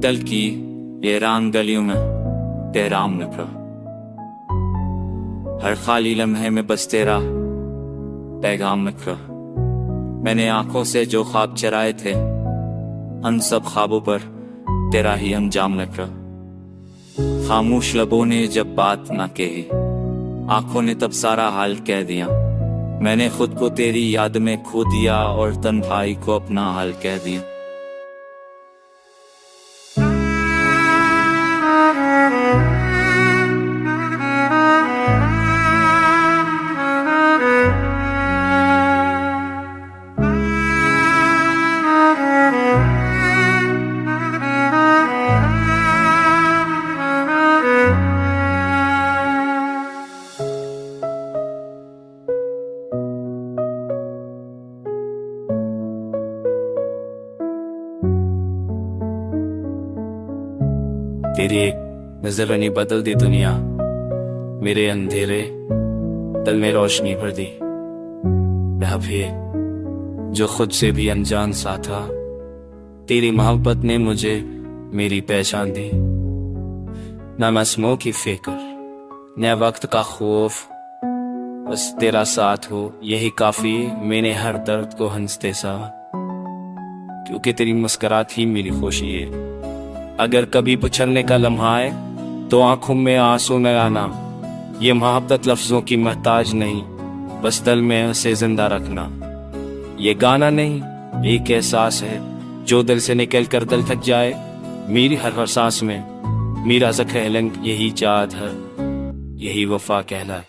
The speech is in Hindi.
होटल की ये रान गलियों में तेराम निकला। हर खाली लम्हे में बस तेरा पैगाम निकला। मैंने आंखों से जो ख्वाब चराए थे, उन सब ख्वाबों पर तेरा ही अंजाम निकला। खामोश लबों ने जब बात ना कही, आंखों ने तब सारा हाल कह दिया। मैंने खुद को तेरी याद में खो दिया और तन्हाई को अपना हाल कह दिया। तेरी एक नजर ने बदल दी दुनिया, मेरे अंधेरे दिल में रोशनी भर दी। वह भी जो खुद से भी अनजान सा था, तेरी मोहब्बत ने मुझे मेरी पहचान दी। न मौसमों की फिक्र न वक्त का खौफ, बस तेरा साथ हो यही काफी मैंने हर दर्द को हंसते सा। क्योंकि तेरी मुस्कुराहट ही मेरी खुशी है। अगर कभी बिछड़ने का लम्हा आए तो आंखों में आंसू न आना। ये मोहब्बत लफ्जों की मोहताज नहीं, बस दिल में उसे जिंदा रखना। ये गाना नहीं, एक एहसास है जो दिल से निकल कर दिल थक जाए। मेरी हर सांस में मेरा ज़ख्र लंग यही चाहत है, यही वफा कहलाए।